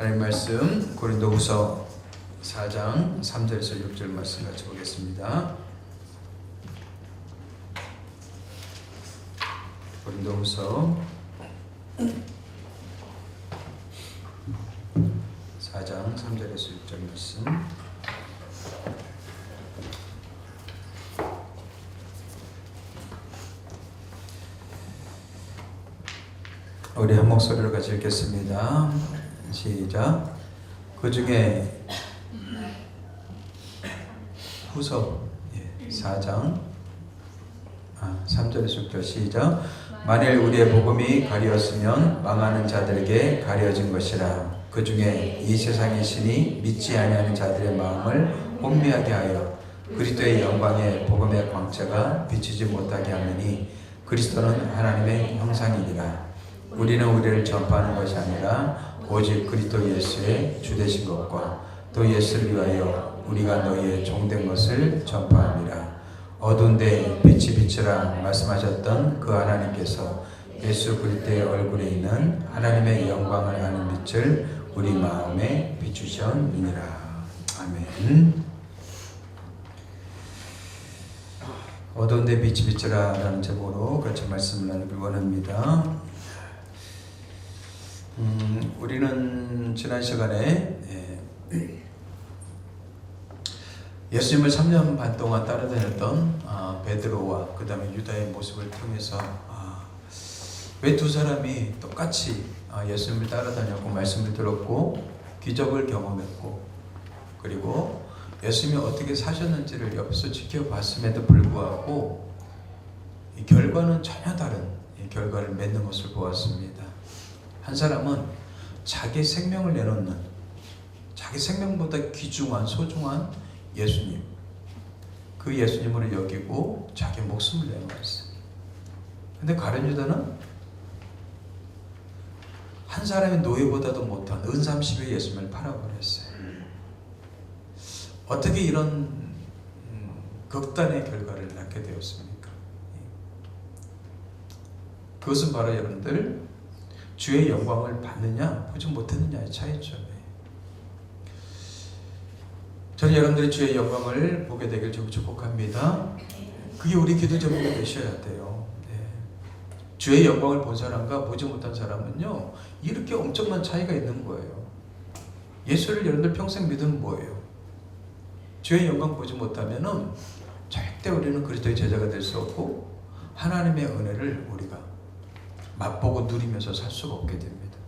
하나님 말씀 고린도후서 4장 3절에서 6절 말씀 같이 보겠습니다. 고린도후서 4장 3절에서 6절 말씀. 우리 한 목소리로 같이 읽겠습니다. 시작. 그 중에 후서 4장 3절에서 6절 시작. 만일 우리의 복음이 가리었으면 망하는 자들에게 가려진 것이라. 그 중에 이 세상의 신이 믿지 아니하는 자들의 마음을 혼미하게 하여 그리스도의 영광의 복음의 광채가 비치지 못하게 하느니 그리스도는 하나님의 형상이니라. 우리는 우리를 전파하는 것이 아니라 오직 그리스도 예수의 주되신 것과 또 예수를 위하여 우리가 너희의 종된 것을 전파함이라. 어두운 데 빛이 비치라 말씀하셨던 그 하나님께서 예수 그리스도의 얼굴에 있는 하나님의 영광을 아는 빛을 우리 마음에 비추셨느니라. 아멘. 어두운 데 빛이 비치라 라는 제목으로 같이 말씀을 나누길 원합니다. 우리는 지난 시간에 예수님을 3년 반 동안 따라다녔던 베드로와 그 다음에 유다의 모습을 통해서 왜 두 사람이 똑같이 예수님을 따라다녔고 말씀을 들었고 기적을 경험했고 그리고 예수님이 어떻게 사셨는지를 옆에서 지켜봤음에도 불구하고 이 결과는 전혀 다른 결과를 맺는 것을 보았습니다. 한 사람은 자기 생명을 내놓는, 자기 생명보다 귀중한 소중한 예수님, 그 예수님을 여기고 자기 목숨을 내놓았어요. 근데 가룟 유다는 한 사람의 노예보다도 못한 은삼십의 예수님을 팔아버렸어요. 어떻게 이런 극단의 결과를 낳게 되었습니까? 그것은 바로 여러분들 주의 영광을 받느냐 보지 못했느냐의 차이죠. 저는 여러분들이 주의 영광을 보게 되길 좀 축복합니다. 그게 우리 기도 제목이 되셔야 돼요. 주의 영광을 본 사람과 보지 못한 사람은요, 이렇게 엄청난 차이가 있는 거예요. 예수를 여러분들 평생 믿으면 뭐예요? 주의 영광 보지 못하면은 절대 우리는 그리스도의 제자가 될 수 없고 하나님의 은혜를 우리가 맛보고 누리면서 살 수가 없게 됩니다.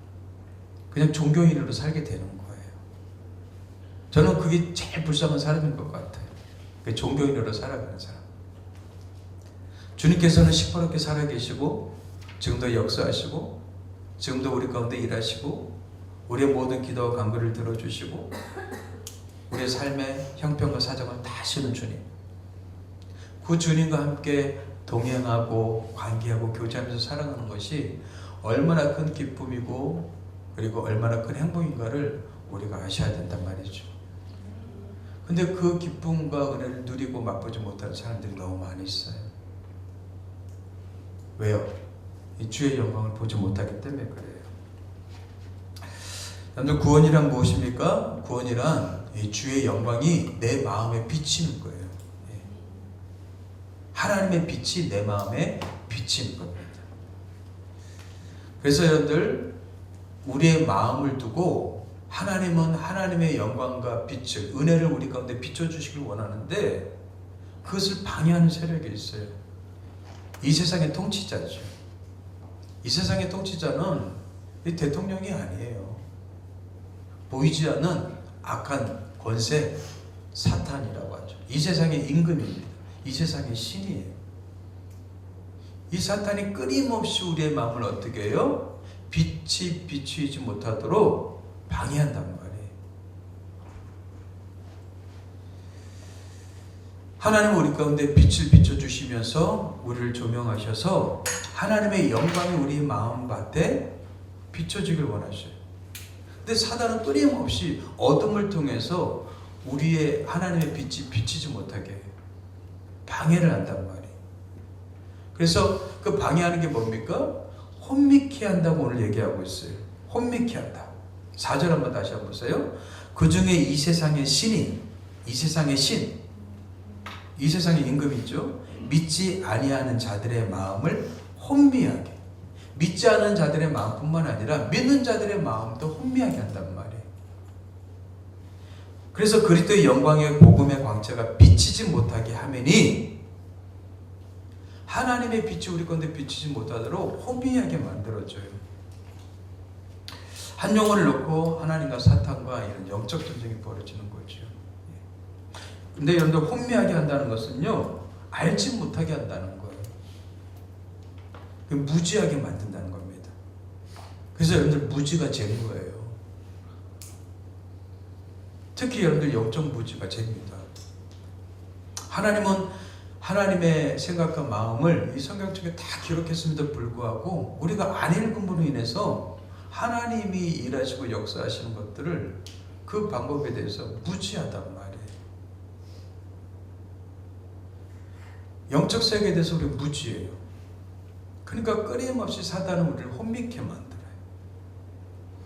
그냥 종교인으로 살게 되는 거예요. 저는 그게 제일 불쌍한 사람인 것 같아요. 종교인으로 살아가는 사람. 주님께서는 시퍼렇게 살아계시고 지금도 역사하시고 지금도 우리 가운데 일하시고 우리의 모든 기도와 간구를 들어주시고 우리의 삶의 형편과 사정을 다 아시는 주님. 그 주님과 함께 동행하고 관계하고 교제하면서 살아가는 것이 얼마나 큰 기쁨이고 그리고 얼마나 큰 행복인가를 우리가 아셔야 된단 말이죠. 근데 그 기쁨과 은혜를 누리고 맛보지 못하는 사람들이 너무 많이 있어요. 왜요? 이 주의 영광을 보지 못하기 때문에 그래요. 여러분들 구원이란 무엇입니까? 구원이란 이 주의 영광이 내 마음에 비치는 거예요. 하나님의 빛이 내 마음에 비치는 겁니다. 그래서 여러분들 우리의 마음을 두고 하나님은 하나님의 영광과 빛을 은혜를 우리 가운데 비춰주시길 원하는데 그것을 방해하는 세력이 있어요. 이 세상의 통치자죠. 이 세상의 통치자는 이 대통령이 아니에요. 보이지 않는 악한 권세 사탄이라고 하죠. 이 세상의 임금입니다. 이 세상의 신이에요. 이 사탄이 끊임없이 우리의 마음을 어떻게 해요? 빛이 비추지 못하도록 방해한단 말이에요. 하나님은 우리 가운데 빛을 비춰주시면서 우리를 조명하셔서 하나님의 영광이 우리 마음밭에 비춰지길 원하셔요. 근데 사단은 끊임없이 어둠을 통해서 우리의 하나님의 빛이 비치지 못하게 해요. 방해를 한단 말이에요. 그래서 그 방해하는 게 뭡니까? 혼미케 한다고 오늘 얘기하고 있어요. 혼미케 한다. 4절 한번 다시 한번 보세요. 그 중에 이 세상의 신이, 이 세상의 신, 이 세상의 임금이 있죠. 믿지 아니하는 자들의 마음을 혼미하게, 믿지 않은 자들의 마음뿐만 아니라 믿는 자들의 마음도 혼미하게 한단 말이에요. 그래서 그리스도의 영광의 복음의 광채가 비치지 못하게 하매니 하나님의 빛이 우리 가운데 비치지 못하도록 혼미하게 만들어줘요. 한 영혼을 놓고 하나님과 사탄과 이런 영적 전쟁이 벌어지는 거죠. 근데 여러분들 혼미하게 한다는 것은요, 알지 못하게 한다는 거예요. 무지하게 만든다는 겁니다. 그래서 여러분들 무지가 된 거예요. 특히 여러분들 영적 무지가 됩니다. 하나님은 하나님의 생각과 마음을 이 성경책에 다 기록했음에도 불구하고 우리가 안 읽음으로 인해서 하나님이 일하시고 역사하시는 것들을 그 방법에 대해서 무지하단 말이에요. 영적 세계에 대해서 우리 무지해요. 그러니까 끊임없이 사단은 우리를 혼미케 만들어요.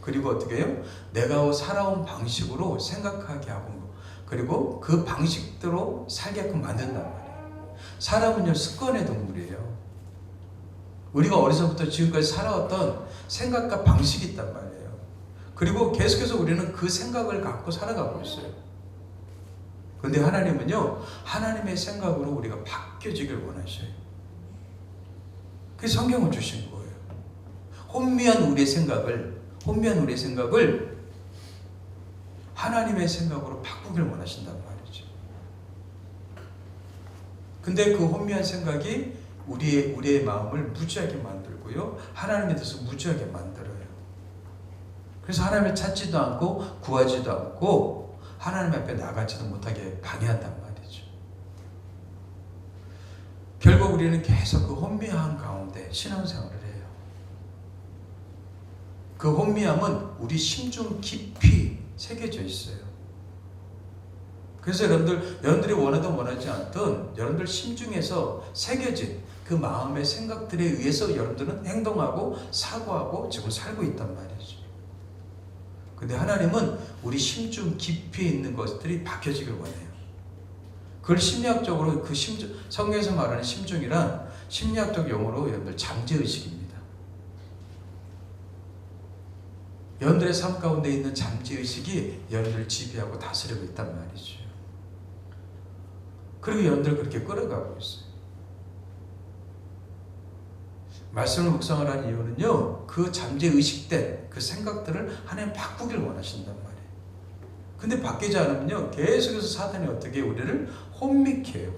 그리고 어떻게 해요? 내가 살아온 방식으로 생각하게 하고, 그리고 그 방식대로 살게끔 만든단 말이에요. 사람은요, 습관의 동물이에요. 우리가 어려서부터 지금까지 살아왔던 생각과 방식이 있단 말이에요. 그리고 계속해서 우리는 그 생각을 갖고 살아가고 있어요. 그런데 하나님은요, 하나님의 생각으로 우리가 바뀌어지길 원하셔요. 그게 성경을 주신 거예요. 혼미한 우리의 생각을 하나님의 생각으로 바꾸길 원하신단 말이죠. 근데 그 혼미한 생각이 우리의 마음을 무지하게 만들고요, 하나님에 대해서 무지하게 만들어요. 그래서 하나님을 찾지도 않고 구하지도 않고 하나님 앞에 나가지도 못하게 방해한단 말이죠. 결국 우리는 계속 그 혼미한 가운데 신앙생활을 해요. 그 혼미함은 우리 심중 깊이 새겨져 있어요. 그래서 여러분들이 원하든 원하지 않든 여러분들 심중에서 새겨진 그 마음의 생각들에 의해서 여러분들은 행동하고 사고하고 지금 살고 있단 말이죠. 근데 하나님은 우리 심중 깊이 있는 것들이 바뀌어지길 원해요. 그걸 심리학적으로 성경에서 말하는 심중이란 심리학적 용어로 여러분들 잠재의식입니다. 여러분들의 삶 가운데 있는 잠재의식이 여러분들을 지배하고 다스리고 있단 말이죠. 그리고 여러분들 그렇게 끌어가고 있어요. 말씀을 묵상을 한 이유는요, 그 잠재의식된 그 생각들을 하나님 바꾸길 원하신단 말이에요. 근데 바뀌지 않으면요, 계속해서 사탄이 어떻게 우리를 혼미케 해요.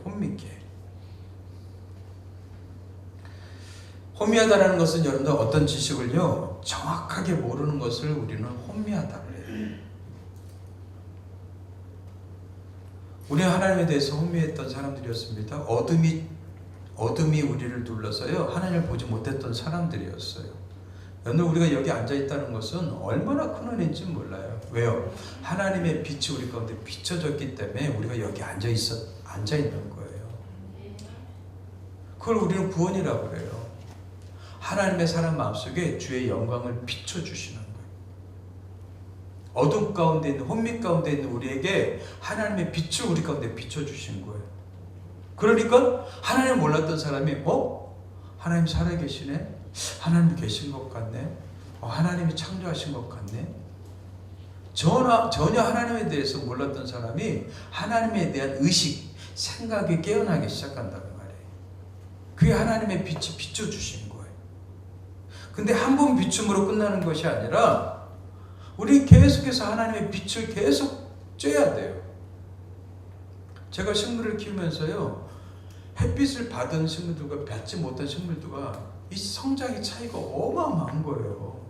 혼미하다라는 것은 여러분들 어떤 지식을요, 정확하게 모르는 것을 우리는 혼미하다고 해요. 우리는 하나님에 대해서 혼미했던 사람들이었습니다. 어둠이 우리를 둘러서요, 하나님을 보지 못했던 사람들이었어요. 여러분, 우리가 여기 앉아있다는 것은 얼마나 큰 은혜인지 몰라요. 왜요? 하나님의 빛이 우리 가운데 비춰졌기 때문에 우리가 여기 앉아있는 거예요. 그걸 우리는 구원이라고 그래요. 하나님의 사람 마음속에 주의 영광을 비춰주시는 거예요. 어둠 가운데 있는, 혼미 가운데 있는 우리에게 하나님의 빛을 우리 가운데 비춰주신 거예요. 그러니까 하나님을 몰랐던 사람이 하나님 살아계시네? 하나님 계신 것 같네? 하나님이 창조하신 것 같네? 전혀 하나님에 대해서 몰랐던 사람이 하나님에 대한 의식, 생각이 깨어나기 시작한다는 말이에요. 그게 하나님의 빛이 비춰주신 거예요. 근데 한 번 비춤으로 끝나는 것이 아니라 우리 계속해서 하나님의 빛을 계속 쬐야 돼요. 제가 식물을 키우면서요, 햇빛을 받은 식물들과 받지 못한 식물들과 이 성장의 차이가 어마어마한 거예요.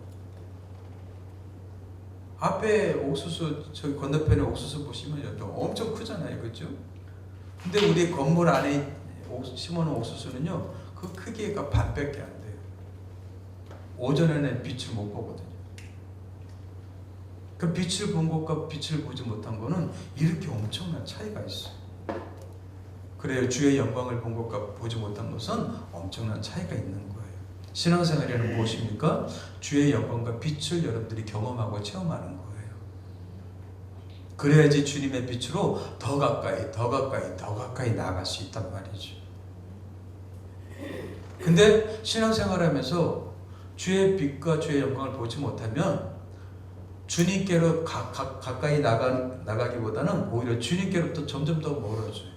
앞에 옥수수, 저기 건너편에 옥수수 보시면 엄청 크잖아요, 그렇죠? 근데 우리 건물 안에 심어놓은 옥수수는요, 그 크기가 반밖에 안 돼요. 오전에는 빛을 못 보거든요. 그 빛을 본 것과 빛을 보지 못한 거는 이렇게 엄청난 차이가 있어요. 그래요. 주의 영광을 본 것과 보지 못한 것은 엄청난 차이가 있는 거예요. 신앙생활이란 무엇입니까? 주의 영광과 빛을 여러분들이 경험하고 체험하는 거예요. 그래야지 주님의 빛으로 더 가까이 나아갈 수 있단 말이죠. 근데 신앙생활하면서 주의 빛과 주의 영광을 보지 못하면 주님께로 가까이 나가기보다는 오히려 주님께로부터 점점 더 멀어져요.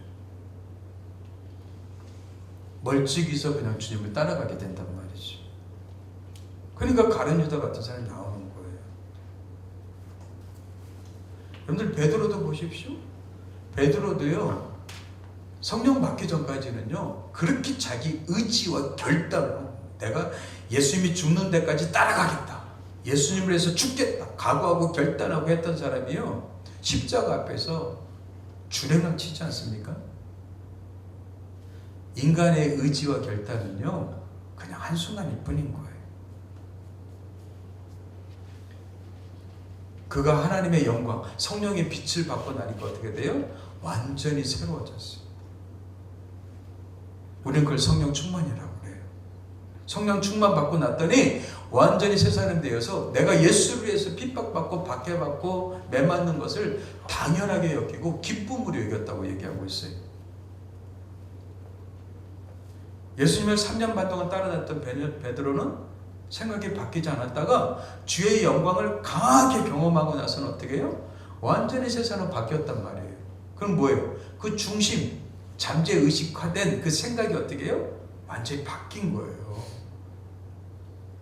멀찍이서 그냥 주님을 따라가게 된단 말이죠. 그러니까 가룟 유다 같은 사람이 나오는 거예요. 여러분들 베드로도 보십시오. 베드로도요, 성령 받기 전까지는요, 그렇게 자기 의지와 결단으로 내가 예수님이 죽는 데까지 따라가겠다, 예수님을 위해서 죽겠다 각오하고 결단하고 했던 사람이요, 십자가 앞에서 주랭랑 치지 않습니까? 인간의 의지와 결단은요, 그냥 한순간일 뿐인 거예요. 그가 하나님의 영광, 성령의 빛을 받고 나니까 어떻게 돼요? 완전히 새로워졌어요. 우리는 그걸 성령 충만이라고 그래요. 성령 충만 받고 났더니 완전히 새 사람 되어서 내가 예수를 위해서 핍박받고 박해받고 매맞는 것을 당연하게 여기고 기쁨으로 여겼다고 얘기하고 있어요. 예수님을 3년 반 동안 따라다녔던 베드로는 생각이 바뀌지 않았다가 주의 영광을 강하게 경험하고 나서는 어떻게 해요? 완전히 새 사람 바뀌었단 말이에요. 그럼 뭐예요? 그 중심, 잠재의식화된 그 생각이 어떻게 해요? 완전히 바뀐 거예요.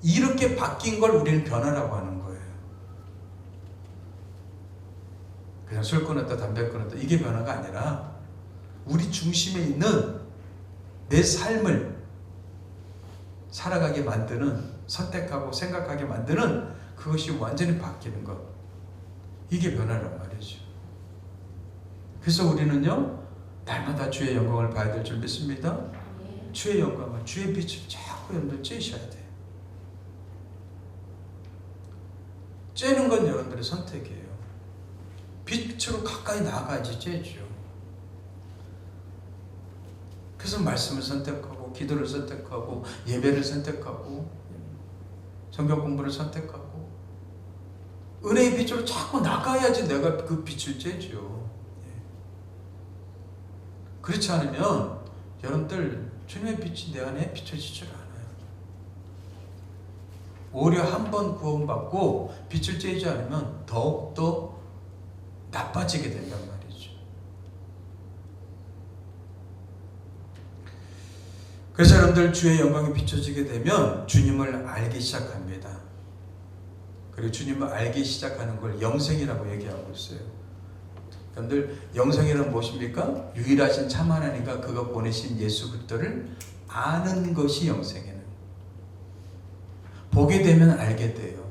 이렇게 바뀐 걸 우리는 변화라고 하는 거예요. 그냥 술 끊었다, 담배 끊었다, 이게 변화가 아니라 우리 중심에 있는 내 삶을 살아가게 만드는, 선택하고 생각하게 만드는 그것이 완전히 바뀌는 것, 이게 변화란 말이죠. 그래서 우리는요, 날마다 주의 영광을 봐야 될 줄 믿습니다. 주의 영광을, 주의 빛을 자꾸 여러분들 쬐셔야 돼요. 쬐는 건 여러분들의 선택이에요. 빛으로 가까이 나아가야지 쬐죠. 그래서 말씀을 선택하고, 기도를 선택하고, 예배를 선택하고, 성경 공부를 선택하고, 은혜의 빛으로 자꾸 나가야지 내가 그 빛을 쬐죠. 그렇지 않으면 여러분들 주님의 빛이 내 안에 비춰지질 않아요. 오히려 한 번 구원받고 빛을 쬐지 않으면 더욱더 나빠지게 된단 말이죠. 그래서 여러분들 주의 영광이 비춰지게 되면 주님을 알기 시작합니다. 그리고 주님을 알기 시작하는 걸 영생이라고 얘기하고 있어요. 여러분들 영생이란 무엇입니까? 유일하신 참 하나님과 그가 보내신 예수 그리스도를 아는 것이 영생이에요. 보게 되면 알게 돼요.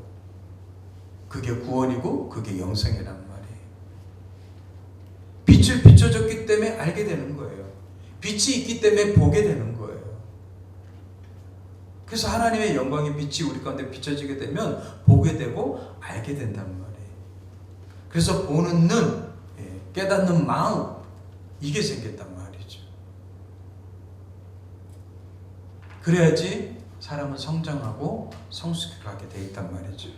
그게 구원이고 그게 영생이란 말이에요. 빛을 비춰줬기 때문에 알게 되는 거예요. 빛이 있기 때문에 보게 되는 거예요. 그래서 하나님의 영광의 빛이 우리 가운데 비춰지게 되면 보게 되고 알게 된단 말이에요. 그래서 보는 눈, 깨닫는 마음, 이게 생겼단 말이죠. 그래야지 사람은 성장하고 성숙하게 돼 있단 말이죠.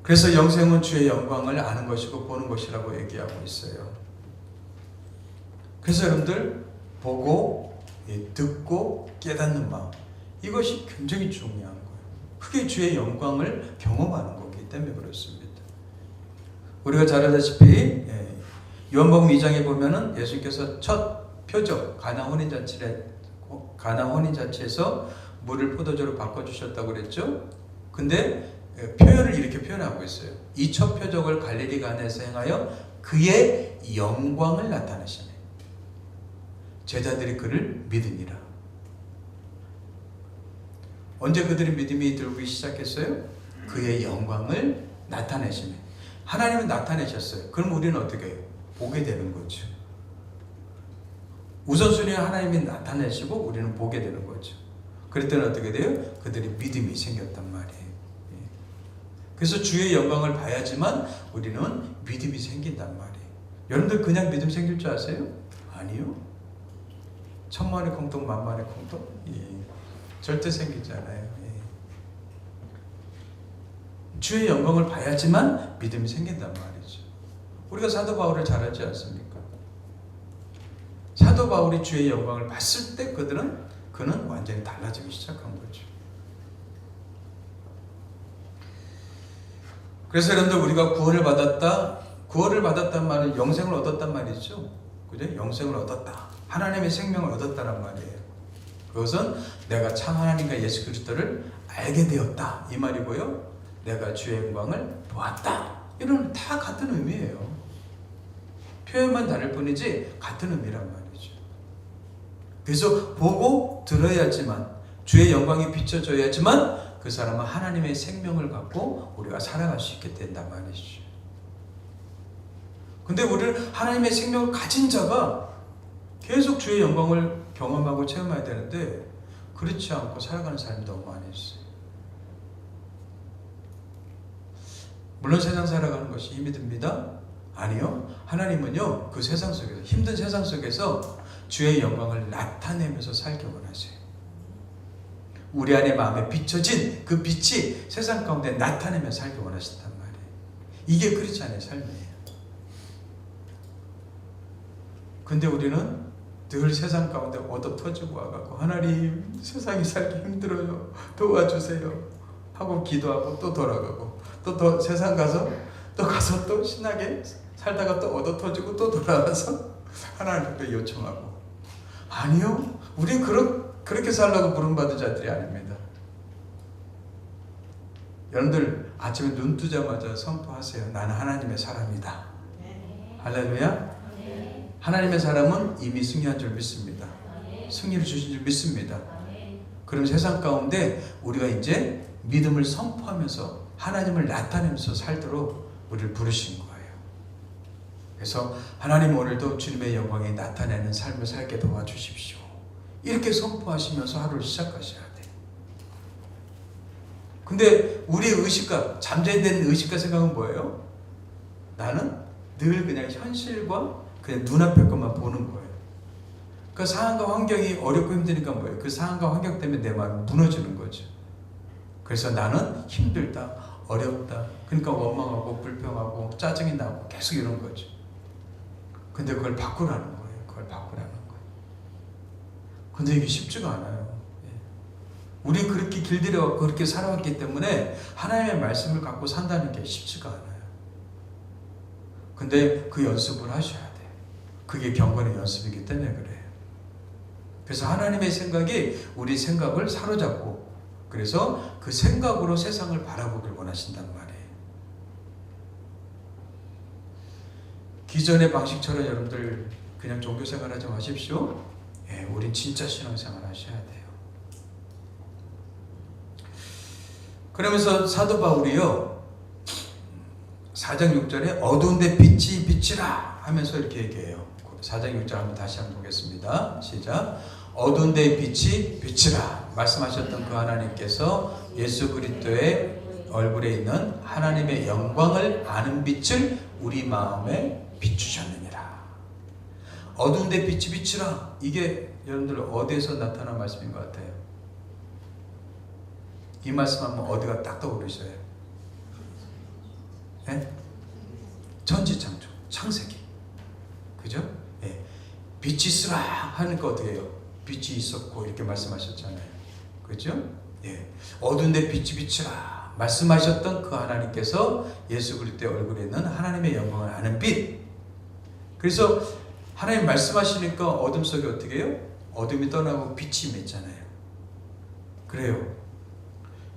그래서 영생은 주의 영광을 아는 것이고 보는 것이라고 얘기하고 있어요. 그래서 여러분들 보고 듣고 깨닫는 마음, 이것이 굉장히 중요한 거예요. 그게 주의 영광을 경험하는 거기 때문에 그렇습니다. 우리가 잘 알다시피 요한복음 2장에 보면은 예수님께서 첫 표적 가나 혼인잔치에서 물을 포도주로 바꿔주셨다고 그랬죠. 근데 표현을 이렇게 표현하고 있어요. 이 첫 표적을 갈릴리 가나에서 행하여 그의 영광을 나타내시네. 제자들이 그를 믿으니라. 언제 그들의 믿음이 들기 시작했어요? 그의 영광을 나타내시네. 하나님은 나타내셨어요. 그럼 우리는 어떻게 해요? 보게 되는 거죠. 우선순위는 하나님이 나타내시고 우리는 보게 되는 거죠. 그럴 때는 어떻게 돼요? 그들이 믿음이 생겼단 말이에요. 그래서 주의 영광을 봐야지만 우리는 믿음이 생긴단 말이에요. 여러분들 그냥 믿음 생길 줄 아세요? 아니요. 천만의 공통 만만의 공통? 절대 생기지 않아요. 주의 영광을 봐야지만 믿음이 생긴단 말이죠. 우리가 사도 바울을 잘 알지 않습니까? 사도 바울이 주의 영광을 봤을 때 그는 완전히 달라지기 시작한 거죠. 그래서 여러분들 우리가 구원을 받았단 말은 영생을 얻었단 말이죠. 그죠? 영생을 얻었다. 하나님의 생명을 얻었다란 말이에요. 그것은 내가 참 하나님과 예수 그리스도를 알게 되었다 이 말이고요. 내가 주의 영광을 보았다. 이런 다 같은 의미예요. 표현만 다를 뿐이지 같은 의미란 말이죠. 그래서 보고 들어야지만 주의 영광이 비춰져야지만 그 사람은 하나님의 생명을 갖고 우리가 살아갈 수 있게 된단 말이죠. 근데 우리는 하나님의 생명을 가진 자가 계속 주의 영광을 경험하고 체험해야 되는데 그렇지 않고 살아가는 사람이 너무 많이 있어요. 물론 세상 살아가는 것이 힘이 듭니다. 아니요. 하나님은요 그 세상 속에서 힘든 세상 속에서 주의 영광을 나타내면서 살기 원하세요. 우리 안에 마음에 비춰진 그 빛이 세상 가운데 나타내며 살기 원하신단 말이에요. 이게 크리스찬의 삶이에요. 근데 우리는 늘 세상 가운데 얻어 터지고 와가고 하나님 세상이 살기 힘들어요. 도와주세요. 하고 기도하고 또 돌아가고 또 세상 가서 또 신나게 살다가 또 얻어 터지고 또 돌아와서 하나님께 요청하고 아니요. 우린 그렇게 살라고 부름받은 자들이 아닙니다. 여러분들 아침에 눈 뜨자마자 선포하세요. 나는 하나님의 사람이다. 할렐루야. 하나님의 사람은 이미 승리한 줄 믿습니다. 승리를 주신 줄 믿습니다. 그럼 세상 가운데 우리가 이제 믿음을 선포하면서 하나님을 나타내면서 살도록 우리를 부르신 거예요. 그래서 하나님 오늘도 주님의 영광이 나타내는 삶을 살게 도와주십시오. 이렇게 선포하시면서 하루를 시작하셔야 돼요. 근데 우리의 의식과 잠재된 의식과 생각은 뭐예요? 나는 늘 그냥 현실과 그냥 눈앞의 것만 보는 거예요. 그 상황과 환경이 어렵고 힘드니까 뭐예요? 그 상황과 환경 때문에 내 마음이 무너지는 거죠. 그래서 나는 힘들다, 어렵다. 그러니까 원망하고 불평하고 짜증이 나고 계속 이런 거죠. 근데 그걸 바꾸라는 거예요. 그걸 바꾸라는 거예요. 근데 이게 쉽지가 않아요. 우리 그렇게 길들여 그렇게 살아왔기 때문에 하나님의 말씀을 갖고 산다는 게 쉽지가 않아요. 근데 그 연습을 하셔야 돼요. 그게 경건의 연습이기 때문에 그래요. 그래서 하나님의 생각이 우리 생각을 사로잡고 그래서 그 생각으로 세상을 바라보길 원하신단 말이에요. 기존의 방식처럼 여러분들 그냥 종교생활 하지 마십시오. 우린 진짜 신앙생활 하셔야 돼요. 그러면서 사도 바울이요 4장 6절에 어두운 데 빛이 비치라 하면서 이렇게 얘기해요. 4장 6절 한번 다시 한번 보겠습니다. 시작. 어두운 데 빛이 비치라 말씀하셨던 그 하나님께서 예수 그리스도의 얼굴에 있는 하나님의 영광을 아는 빛을 우리 마음에 비추셨느니라. 어두운 데 빛이 비치라. 이게 여러분들 어디에서 나타난 말씀인 것 같아요? 이 말씀하면 어디가 딱 떠오르셔요? 네? 천지창조, 창세기. 그죠? 네. 빛이 있으라 하니까 어떻게 해요? 빛이 있었고 이렇게 말씀하셨잖아요. 그죠? 예. 어두운 데 빛이 비치라 말씀하셨던 그 하나님께서 예수 그리스도의 얼굴에 있는 하나님의 영광을 아는 빛. 그래서 하나님 말씀하시니까 어둠 속에 어떻게 해요? 어둠이 떠나고 빛이 맺잖아요. 그래요.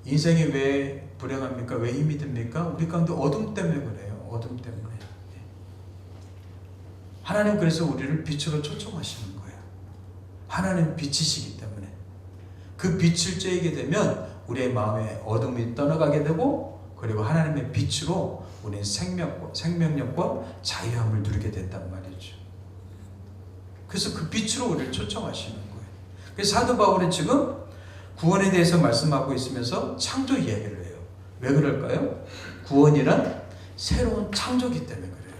인생이 왜 불행합니까? 왜 힘이 듭니까? 우리 가운데 어둠 때문에 그래요. 어둠 때문에. 하나님 그래서 우리를 빛으로 초청하시는 거예요. 하나님 빛이시기 때문에. 그 빛을 쬐게 되면 우리의 마음에 어둠이 떠나가게 되고 그리고 하나님의 빛으로 우리는 생명력과 자유함을 누리게 된단 말이죠. 그래서 그 빛으로 우리를 초청하시는 거예요. 그래서 사도 바울은 지금 구원에 대해서 말씀하고 있으면서 창조 이야기를 해요. 왜 그럴까요? 구원이란 새로운 창조기 때문에 그래요.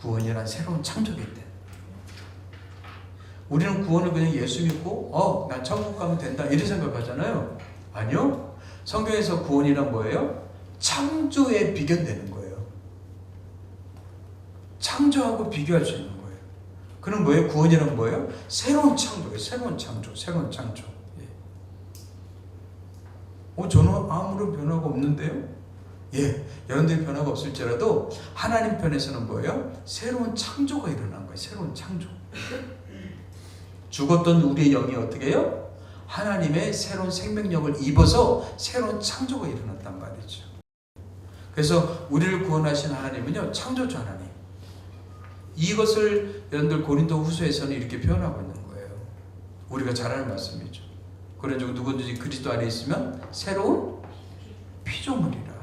구원이란 새로운 창조기 때문에. 우리는 구원을 그냥 예수 믿고 난 천국 가면 된다 이렇게 생각하잖아요. 아니요. 성경에서 구원이란 뭐예요? 창조에 비견되는 거예요. 창조하고 비교할 수 있는 거예요. 그럼 뭐예요? 구원이란 뭐예요? 새로운 창조예요. 새로운 창조. 예. 저는 아무런 변화가 없는데요? 예, 여러분들이 변화가 없을지라도 하나님 편에서는 뭐예요? 새로운 창조가 일어난 거예요. 새로운 창조. 죽었던 우리의 영이 어떻게 해요? 하나님의 새로운 생명력을 입어서 새로운 창조가 일어났단 말이죠. 그래서 우리를 구원하신 하나님은요, 창조주 하나님. 이것을 여러분들 고린도 후서에서는 이렇게 표현하고 있는 거예요. 우리가 잘 아는 말씀이죠. 그런 중 누구든지 그리스도 안에 있으면 새로운 피조물이라.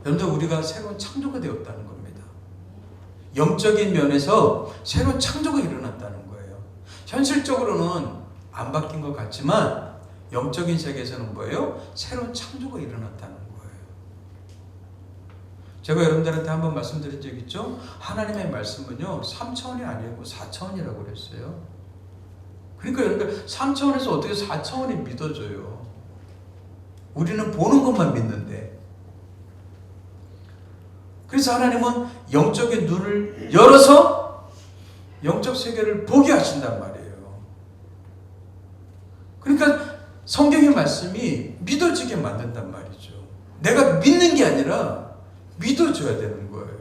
여러분들 우리가 새로운 창조가 되었다는 겁니다. 영적인 면에서 새로운 창조가 일어났다는 거예요. 현실적으로는 안 바뀐 것 같지만 영적인 세계에서는 뭐예요? 새로운 창조가 일어났다는 거예요. 제가 여러분들한테 한번 말씀드린 적 있죠? 하나님의 말씀은요 3차원이 아니고 4차원이라고 그랬어요. 그러니까 여러분들 3차원에서 어떻게 4차원이 믿어져요? 우리는 보는 것만 믿는데. 그래서 하나님은 영적인 눈을 열어서 영적 세계를 보게 하신단 말이에요. 그러니까 성경의 말씀이 믿어지게 만든단 말이죠. 내가 믿는 게 아니라 믿어줘야 되는 거예요.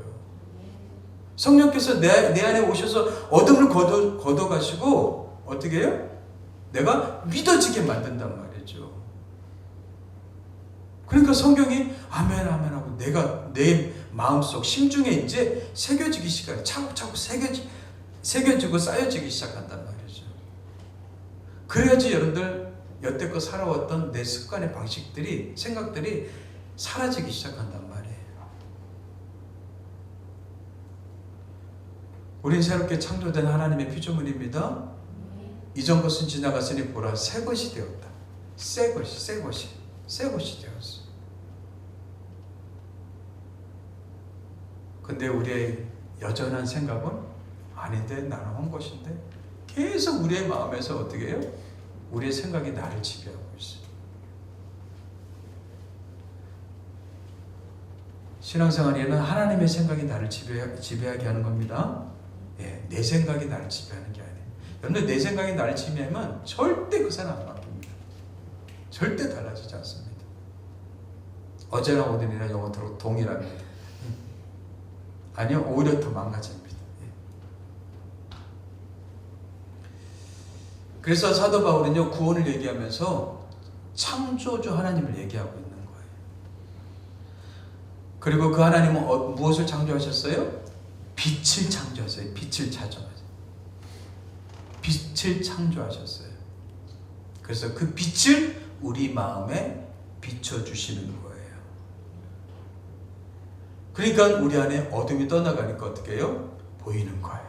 성령께서 내 안에 오셔서 어둠을 걷어가시고 어떻게 해요? 내가 믿어지게 만든단 말이죠. 그러니까 성경이 아멘 아멘 하고 내가 내 마음속 심중에 이제 새겨지기 시작해요. 차곡차곡 새겨지고 쌓여지기 시작한단 말이죠. 그래야지 여러분들 여태껏 살아왔던 내 습관의 방식들이 생각들이 사라지기 시작한단 말이에요. 우린 새롭게 창조된 하나님의 피조물입니다. 이전 것은 지나갔으니 보라 새 것이 되었다. 새 것이 되었어. 근데 우리의 여전한 생각은 아닌데 나는 한 것인데 계속 우리의 마음에서 어떻게 해요? 우리의 생각이 나를 지배하고 있어요. 신앙생활에는 하나님의 생각이 나를 지배하게 하는 겁니다. 예, 내 생각이 나를 지배하는 게 아니에요. 여러분 내 생각이 나를 지배하면 절대 그 사람 안 바뀝니다. 절대 달라지지 않습니다. 어제나 오늘이나 영원토록 동일합니다. 아니요, 오히려 더 망가집니다. 예. 그래서 사도 바울은요 구원을 얘기하면서 창조주 하나님을 얘기하고 있는 거예요. 그리고 그 하나님은 무엇을 창조하셨어요? 빛을 창조하셨어요. 빛을 창조하셨어요. 그래서 그 빛을 우리 마음에 비춰주시는 거예요. 그러니까 우리 안에 어둠이 떠나가니까 어떻게 해요? 보이는 거예요.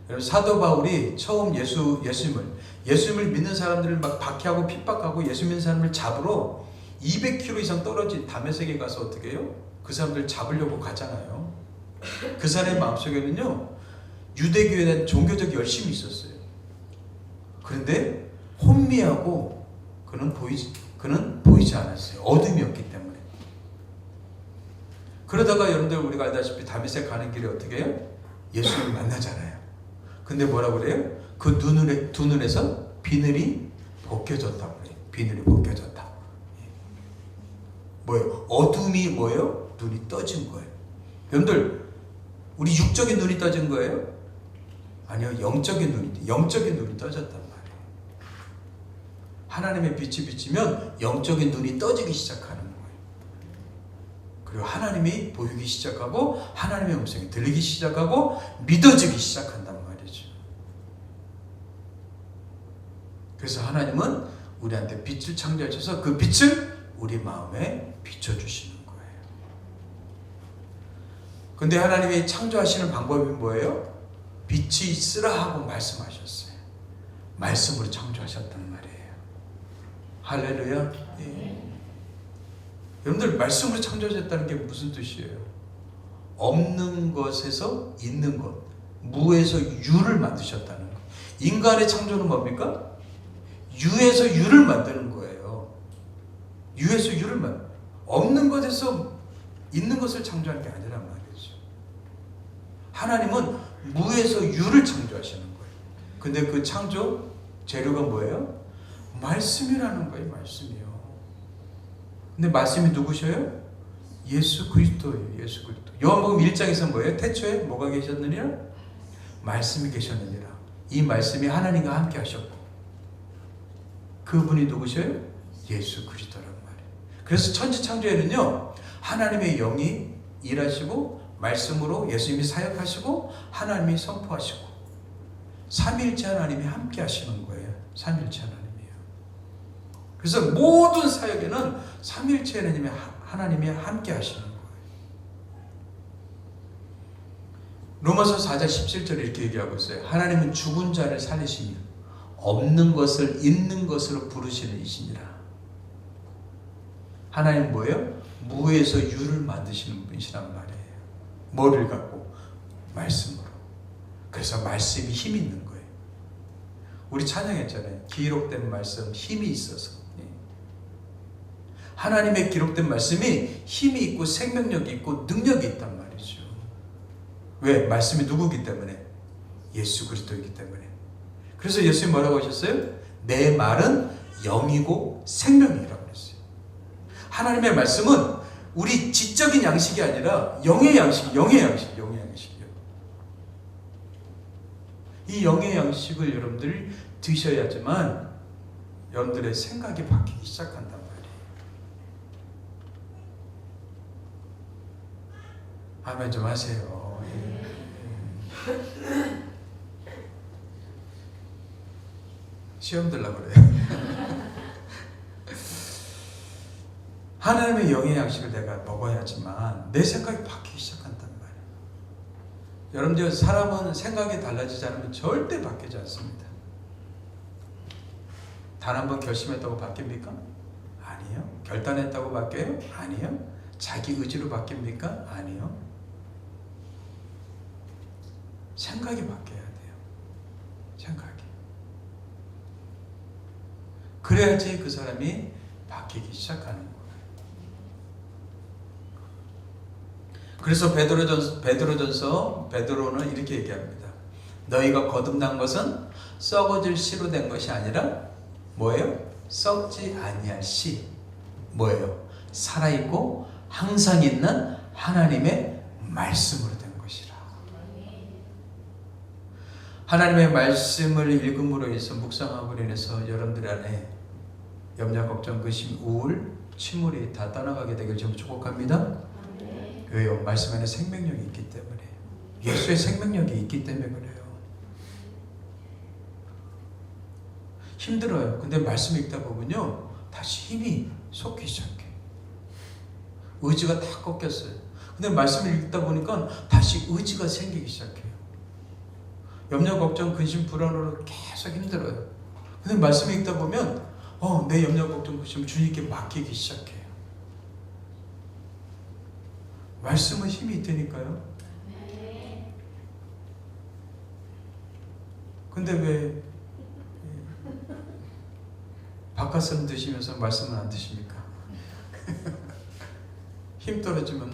여러분 사도 바울이 처음 예수님을 믿는 사람들을 막 박해하고 핍박하고 예수 믿는 사람을 잡으러 200km 이상 떨어진 다메섹에 가서 어떻게 해요? 그 사람들 잡으려고 가잖아요. 그 사람의 마음속에는요 유대교에 대한 종교적 열심이 있었어요. 그런데 혼미하고 그는 보이지 않았어요. 어둠이었기 때문에. 그러다가 여러분들 우리가 알다시피 다메섹 가는 길에 어떻게 해요? 예수님을 만나잖아요. 근데 뭐라고 그래요? 그 두 눈에서 비늘이 벗겨졌다고 그래요. 비늘이 벗겨졌다. 뭐예요? 어둠이 뭐예요? 눈이 떠진 거예요. 여러분들 우리 육적인 눈이 떠진 거예요? 아니요, 영적인 눈이 떠졌단 말이에요. 하나님의 빛이 비치면 영적인 눈이 떠지기 시작하는 거예요. 그리고 하나님이 보이기 시작하고 하나님의 음성이 들리기 시작하고 믿어지기 시작한단 말이죠. 그래서 하나님은 우리한테 빛을 창조하셔서 그 빛을 우리 마음에 비춰주시는 거예요. 근데 하나님이 창조하시는 방법이 뭐예요? 빛이 있으라 하고 말씀하셨어요. 말씀으로 창조하셨단 말이에요. 할렐루야. 예. 여러분들 말씀으로 창조하셨다는 게 무슨 뜻이에요? 없는 것에서 있는 것. 무에서 유를 만드셨다는 거예요. 인간의 창조는 뭡니까? 유에서 유를 만드는 거예요. 유에서 유를 없는 것에서 있는 것을 창조하는 게 아니란 말이죠. 하나님은 무에서 유를 창조하시는 거예요. 근데 그 창조 재료가 뭐예요? 말씀이라는 거예요. 말씀이요. 근데 말씀이 누구셔요? 예수 그리스도예요. 예수 그리스도. 요한복음 1장에서 뭐예요? 태초에 뭐가 계셨느냐? 말씀이 계셨느니라. 이 말씀이 하나님과 함께 하셨고, 그분이 누구셔요? 예수 그리스도란 말이에요. 그래서 천지창조에는요, 하나님의 영이 일하시고 말씀으로 예수님이 사역하시고 하나님이 선포하시고 삼일체 하나님이 함께 하시는 거예요. 삼일체 하나님이요. 그래서 모든 사역에는 삼일체 하나님이 함께 하시는 거예요. 로마서 4장 17절에 이렇게 얘기하고 있어요. 하나님은 죽은 자를 살리시며 없는 것을 있는 것으로 부르시는 이시니라. 하나님 뭐예요? 무에서 유를 만드시는 분이시란 말이에요. 뭐를 갖고? 말씀으로. 그래서 말씀이 힘이 있는 거예요. 우리 찬양했잖아요. 기록된 말씀, 힘이 있어서. 하나님의 기록된 말씀이 힘이 있고 생명력이 있고 능력이 있단 말이죠. 왜? 말씀이 누구기 때문에? 예수 그리스도이기 때문에. 그래서 예수님 뭐라고 하셨어요? 내 말은 영이고 생명이라고 했어요. 하나님의 말씀은 우리 지적인 양식이 아니라 영의 양식, 영의 양식이요. 이 영의 양식을 여러분들이 드셔야지만 여러분들의 생각이 바뀌기 시작한단 말이에요. 아멘 좀 하세요. 시험 들려고 그래요. 하나님의 영의 양식을 내가 먹어야지만 내 생각이 바뀌기 시작한단 말이에요. 여러분들, 사람은 생각이 달라지지 않으면 절대 바뀌지 않습니다. 단 한 번 결심했다고 바뀝니까? 아니요. 결단했다고 바뀌어요? 아니요. 자기 의지로 바뀝니까? 아니요. 생각이 바뀌어야 돼요. 생각이. 그래야지 그 사람이 바뀌기 시작하는 거예요. 그래서 베드로는 이렇게 얘기합니다. 너희가 거듭난 것은 썩어질 씨로 된 것이 아니라 뭐예요? 썩지 아니할 씨. 뭐예요? 살아있고 항상 있는 하나님의 말씀으로 된 것이라. 하나님의 말씀을 읽음으로 인해서, 묵상함으로 인해서 여러분들 안에 염려, 걱정, 근심, 우울, 침울이 다 떠나가게 되길 좀 축복합니다. 왜요? 말씀 안에 생명력이 있기 때문에. 예수의 생명력이 있기 때문에 그래요. 힘들어요. 근데 말씀 읽다 보면요, 다시 힘이 솟기 시작해. 의지가 다 꺾였어요. 근데 말씀을 읽다 보니까 다시 의지가 생기기 시작해요. 염려, 걱정, 근심, 불안으로 계속 힘들어요. 근데 말씀 읽다 보면 내 염려, 걱정, 근심 주님께 맡기기 시작해요. 말씀은 힘이 있다니까요. 근데 왜 바깥은 드시면서 말씀은 안 드십니까? 힘 떨어지면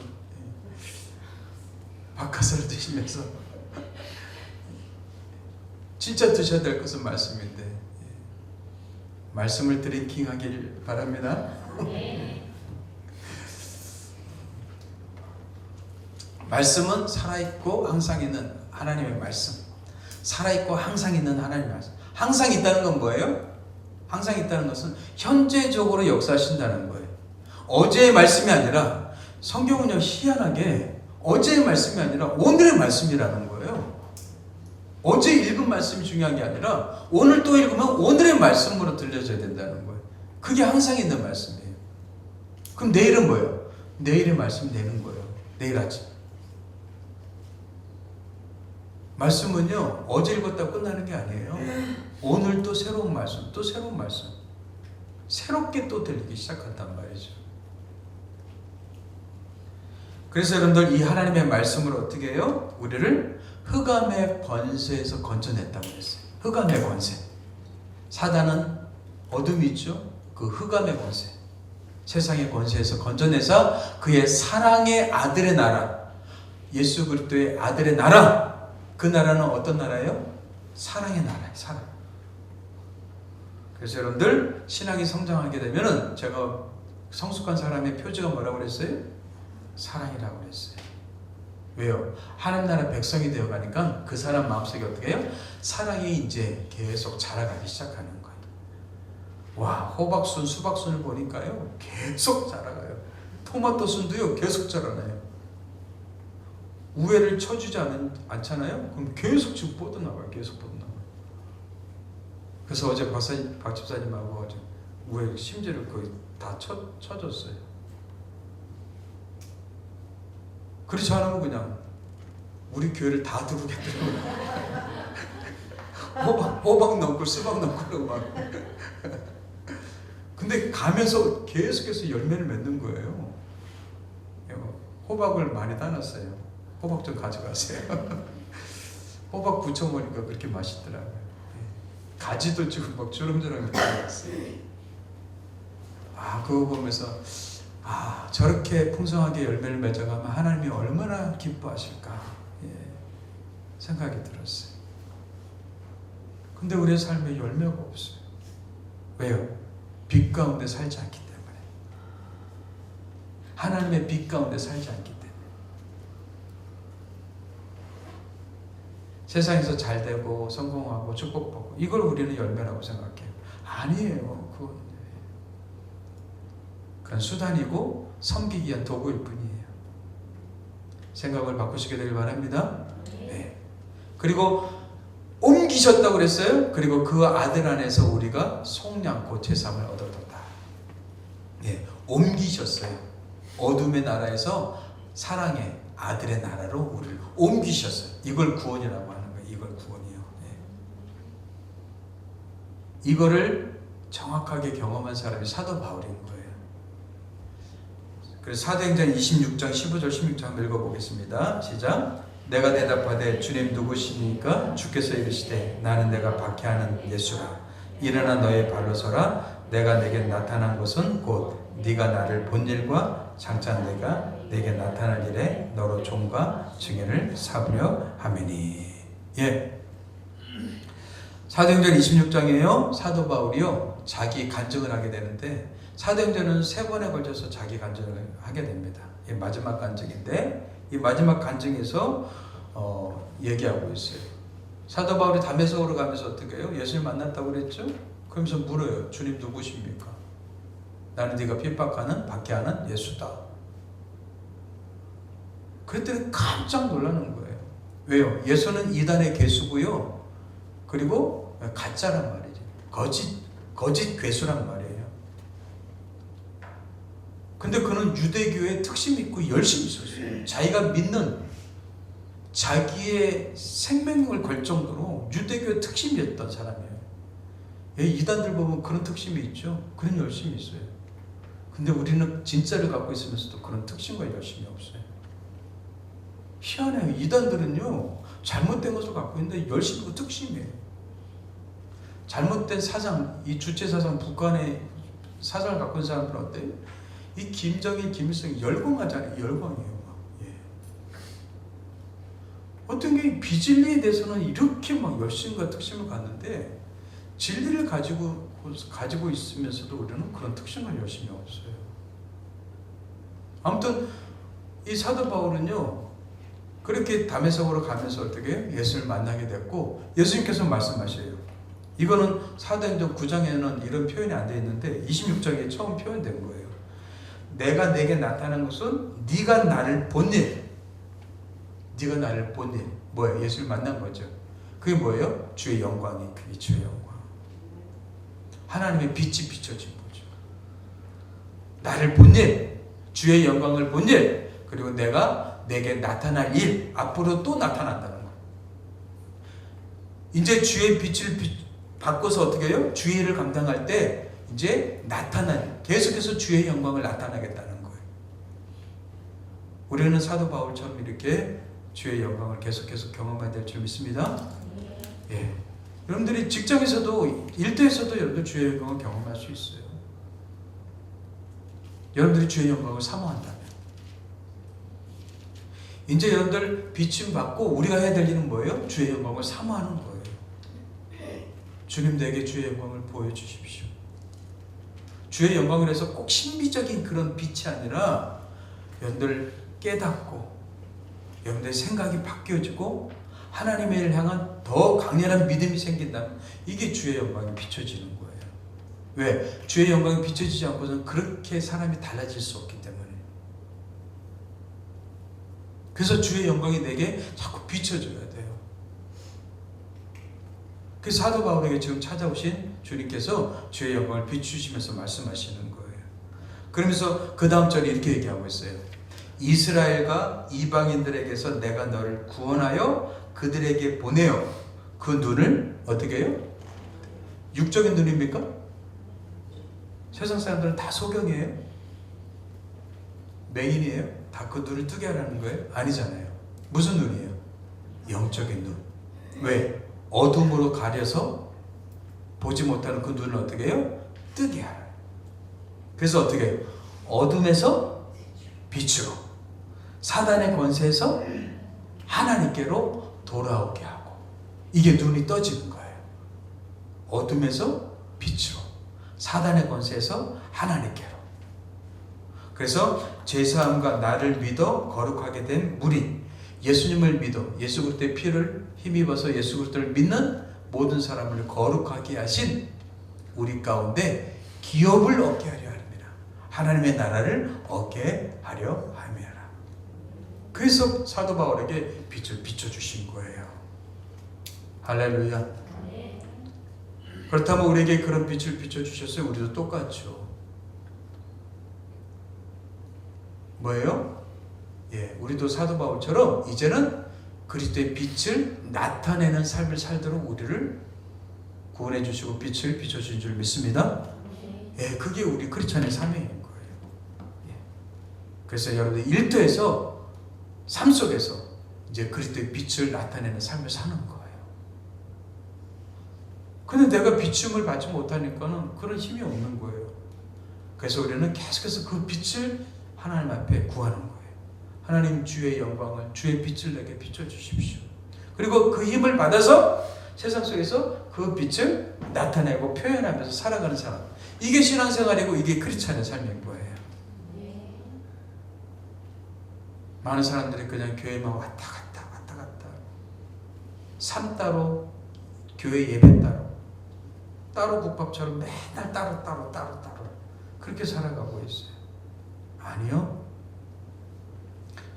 바깥을 드시면서 진짜 드셔야 될 것은 말씀인데 말씀을 드링킹하길 바랍니다. 말씀은 살아있고 항상 있는 하나님의 말씀. 살아있고 항상 있는 하나님의 말씀. 항상 있다는 건 뭐예요? 항상 있다는 것은 현재적으로 역사하신다는 거예요. 어제의 말씀이 아니라, 성경은요 희한하게 어제의 말씀이 아니라 오늘의 말씀이라는 거예요. 어제 읽은 말씀이 중요한 게 아니라 오늘 또 읽으면 오늘의 말씀으로 들려져야 된다는 거예요. 그게 항상 있는 말씀이에요. 그럼 내일은 뭐예요? 내일의 말씀 내는 거예요. 내일 아침. 말씀은요 어제 읽었다고 끝나는 게 아니에요. 오늘 또 새로운 말씀, 또 새로운 말씀, 새롭게 또 들리기 시작한단 말이죠. 그래서 여러분들 이 하나님의 말씀으로 어떻게 해요? 우리를 흑암의 권세에서 건져냈다고 했어요. 흑암의 권세. 사단은 어둠이 있죠. 그 흑암의 권세, 세상의 권세에서 건져내서 그의 사랑의 아들의 나라, 예수 그리스도의 아들의 나라, 그 나라는 어떤 나라예요? 사랑의 나라예요. 사랑. 그래서 여러분들 신앙이 성장하게 되면은, 제가 성숙한 사람의 표지가 뭐라고 그랬어요? 사랑이라고 그랬어요. 왜요? 하나님 나라 백성이 되어가니까 그 사람 마음속에 어떻게 해요? 사랑이 이제 계속 자라가기 시작하는 거예요. 와, 호박순, 수박순을 보니까요 계속 자라가요. 토마토순도요 계속 자라나요. 우애를 쳐주지 않잖아요? 그럼 계속 지금 뻗어나가요. 계속 뻗어나가요. 그래서 어제 박 집사님하고 어제 우애 심지를 거의 다 쳐줬어요. 그렇지 않으면 그냥 우리 교회를 다 두르겠더라고요. 호박 넣고 수박 넣고 막. 근데 가면서 계속해서 열매를 맺는 거예요. 호박을 많이 따놨어요. 호박 좀 가져가세요. 호박 부쳐 먹으니까 그렇게 맛있더라고요. 가지도 지금 막 주렁주렁 나왔어요. 그거 보면서 저렇게 풍성하게 열매를 맺어가면 하나님이 얼마나 기뻐하실까 생각이 들었어요. 근데 우리의 삶에 열매가 없어요. 왜요? 빛 가운데 살지 않기 때문에. 하나님의 빛 가운데 살지 않기 때문에. 세상에서 잘 되고 성공하고 축복받고 이걸 우리는 열매라고 생각해요. 아니에요. 그건 수단이고 섬기기 위한 도구일 뿐이에요. 생각을 바꾸시게 되길 바랍니다. 네. 그리고 옮기셨다고 그랬어요. 그리고 그 아들 안에서 우리가 속량 곧 제삼을 얻었다. 네. 옮기셨어요. 어둠의 나라에서 사랑의 아들의 나라로 우리를 옮기셨어요. 이걸 구원이라고 하는 거예요. 이걸 구원이요. 네. 이거를 정확하게 경험한 사람이 사도 바울인 거예요. 그래서 사도행전 26장 15절 16장 읽어보겠습니다. 시작. 내가 대답하되 주님 누구시니까? 주께서 이르시되 나는 내가 박해하는 예수라. 일어나 너의 발로 서라. 내가 내게 나타난 것은 곧 네가 나를 본 일과 장차 내가 내게 나타날 일에 너로 종과 증인을 삼으려 함이니. 예. 사도행전 26장이에요. 사도 바울이요 자기 간증을 하게 되는데, 사도행전은 3번에 걸쳐서 자기 간증을 하게 됩니다. 이 마지막 간증인데, 이 마지막 간증에서 얘기하고 있어요. 사도 바울이 다메섹으로 가면서 어떻게 해요? 예수를 만났다고 그랬죠? 그러면서 물어요. 주님 누구십니까? 나는 네가 핍박하는 박해하는 예수다. 그랬더니 깜짝 놀라는 거예요. 왜요? 예수는 이단의 괴수고요. 그리고 가짜란 말이죠. 거짓 괴수란 말이에요. 근데 그는 유대교의 특심이 있고 열심히 있었어요. 자기가 믿는, 자기의 생명을 걸 정도로 유대교의 특심이었던 사람이에요. 이단들 보면 그런 특심이 있죠. 그런 열심이 있어요. 근데 우리는 진짜를 갖고 있으면서도 그런 특심과 열심이 없어요. 희한해요. 이단들은요 잘못된 것을 갖고 있는데 열심이고 특심이에요. 잘못된 사상, 이 주체사상 북한의 사상을 갖고 있는 사람들은 어때요? 이 김정일, 김일성이 열광하잖아요. 열광이에요. 예. 어떤 게 비진리에 대해서는 이렇게 막 열심과 특심을 갖는데, 진리를 가지고 있으면서도 우리는 그런 특심과 열심이 없어요. 아무튼 이 사도 바울은요 그렇게 다메섹으로 가면서 어떻게 예수를 만나게 됐고, 예수님께서 말씀하셔요. 이거는 사도행전 9장에는 이런 표현이 안 되어 있는데 26장에 처음 표현된 거예요. 내가 내게 나타난 것은 네가 나를 본 일. 네가 나를 본 일. 뭐예요? 예수를 만난 거죠. 그게 뭐예요? 주의 영광이. 그게 주의 영광. 하나님의 빛이 비춰진 거죠. 나를 본 일. 주의 영광을 본 일. 그리고 내가 내게 나타날 일. 앞으로 또 나타난다는 거예요. 이제 주의 빛을 바꿔서 어떻게 해요? 주의 일을 감당할 때 이제 계속해서 주의 영광을 나타나겠다는 거예요. 우리는 사도 바울처럼 이렇게 주의 영광을 계속해서 경험해야 될 줄 믿습니다. 예. 여러분들이 직장에서도 일터에서도 여러분들 주의 영광을 경험할 수 있어요. 여러분들이 주의 영광을 사모한다면. 이제 여러분들 비춤 받고 우리가 해야 될 일은 뭐예요? 주의 영광을 사모하는 거예요. 주님 내게 주의 영광을 보여주십시오. 주의 영광을 해서 꼭 신비적인 그런 빛이 아니라 여러분들 깨닫고 여러분들의 생각이 바뀌어지고 하나님의 일을 향한 더 강렬한 믿음이 생긴다면 이게 주의 영광이 비춰지는 거예요. 왜? 주의 영광이 비춰지지 않고서는 그렇게 사람이 달라질 수 없기 때문에. 그래서 주의 영광이 내게 자꾸 비춰줘야 돼요. 그 사도 바울에게 지금 찾아오신 주님께서 주의 영광을 비추시면서 말씀하시는 거예요. 그러면서 그 다음 절에 이렇게 얘기하고 있어요. 이스라엘과 이방인들에게서 내가 너를 구원하여 그들에게 보내어 그 눈을 어떻게 해요? 육적인 눈입니까? 세상 사람들은 다 소경이에요? 맹인이에요? 다 그 눈을 뜨게 하라는 거예요? 아니잖아요. 무슨 눈이에요? 영적인 눈. 왜? 어둠으로 가려서 보지 못하는 그 눈을 어떻게 해요? 뜨게 하라. 그래서 어떻게 해요? 어둠에서 빛으로, 사단의 권세에서 하나님께로 돌아오게 하고, 이게 눈이 떠지는 거예요. 어둠에서 빛으로, 사단의 권세에서 하나님께로. 그래서 제사함과 나를 믿어 거룩하게 된 무리, 예수님을 믿어 예수 그리스도의 피를 힘입어서 예수 그리스도를 믿는 모든 사람을 거룩하게 하신 우리 가운데 기업을 얻게 하려 합니다. 하나님의 나라를 얻게 하려 함이라. 그래서 사도 바울에게 빛을 비춰주신 거예요. 할렐루야. 그렇다면 우리에게 그런 빛을 비춰주셨어요. 우리도 똑같죠. 뭐예요? 예, 우리도 사도 바울처럼 이제는 그리스도의 빛을 나타내는 삶을 살도록 우리를 구원해 주시고 빛을 비춰주신 줄 믿습니다. 예, 그게 우리 크리스찬의 사명인 거예요. 예. 그래서 여러분들 일터에서, 삶 속에서 이제 그리스도의 빛을 나타내는 삶을 사는 거예요. 근데 내가 비춤을 받지 못하니까는 그런 힘이 없는 거예요. 그래서 우리는 계속해서 그 빛을 하나님 앞에 구하는 거예요. 하나님 주의 영광을, 주의 빛을 내게 비춰주십시오. 그리고 그 힘을 받아서 세상 속에서 그 빛을 나타내고 표현하면서 살아가는 사람. 이게 신앙생활이고 이게 크리스찬의 삶인 거예요. 많은 사람들이 그냥 교회만 왔다 갔다. 삶 따로, 교회 예배 따로 국밥처럼 맨날 따로 그렇게 살아가고 있어요. 아니요.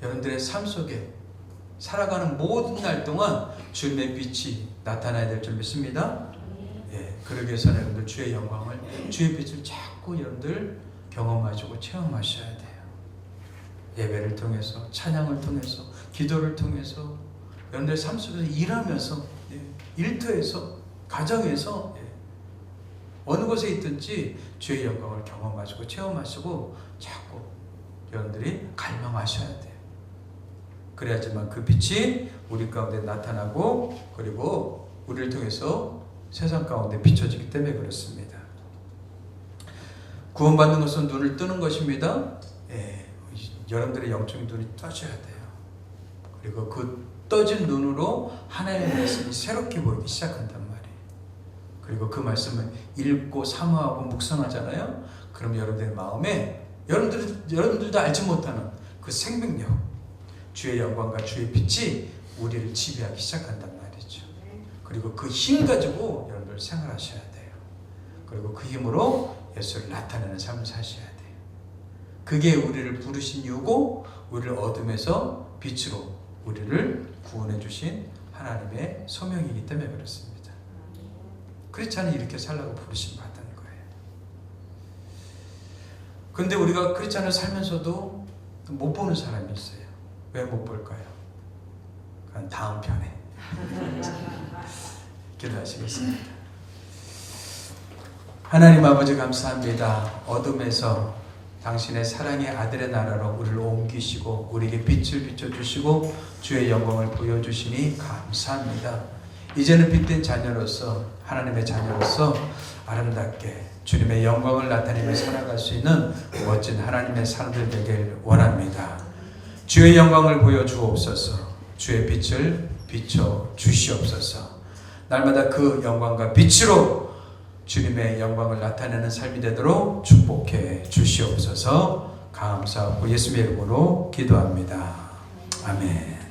여러분들의 삶 속에 살아가는 모든 날 동안 주님의 빛이 나타나야 될 줄 믿습니다. 예, 그러기 위해서는 여러분들 주의 영광을, 주의 빛을 자꾸 여러분들 경험하시고 체험하셔야 돼요. 예배를 통해서, 찬양을 통해서, 기도를 통해서, 여러분들 삶 속에서 일하면서, 예, 일터에서, 가정에서, 예, 어느 곳에 있든지 주의 영광을 경험하시고 체험하시고 자꾸 여러분들이 갈망하셔야 돼요. 그래야지만 그 빛이 우리 가운데 나타나고 그리고 우리를 통해서 세상 가운데 비춰지기 때문에 그렇습니다. 구원받는 것은 눈을 뜨는 것입니다. 예, 여러분들의 영적인 눈이 떠져야 돼요. 그리고 그 떠진 눈으로 하나님의 말씀이 새롭게 보이기 시작한단 말이에요. 그리고 그 말씀을 읽고 사모하고 묵상하잖아요. 그럼 여러분들의 마음에 여러분들도 알지 못하는 그 생명력, 주의 영광과 주의 빛이 우리를 지배하기 시작한단 말이죠. 그리고 그 힘 가지고 여러분들 생활하셔야 돼요. 그리고 그 힘으로 예수를 나타내는 삶을 사셔야 돼요. 그게 우리를 부르신 이유고 우리를 어둠에서 빛으로 우리를 구원해 주신 하나님의 소명이기 때문에 그렇습니다. 크리스찬은 이렇게 살라고 부르심 받은 거예요. 그런데 우리가 크리스찬을 살면서도 못 보는 사람이 있어요. 왜 못 볼까요? 그건 다음 편에 기도하시겠습니다. 하나님 아버지 감사합니다. 어둠에서 당신의 사랑의 아들의 나라로 우리를 옮기시고 우리에게 빛을 비춰주시고 주의 영광을 보여주시니 감사합니다. 이제는 빛된 자녀로서, 하나님의 자녀로서 아름답게 주님의 영광을 나타내며 살아갈 수 있는 멋진 하나님의 사람들 되길 원합니다. 주의 영광을 보여주옵소서. 주의 빛을 비춰주시옵소서. 날마다 그 영광과 빛으로 주님의 영광을 나타내는 삶이 되도록 축복해 주시옵소서. 감사하고 예수님의 이름으로 기도합니다. 아멘.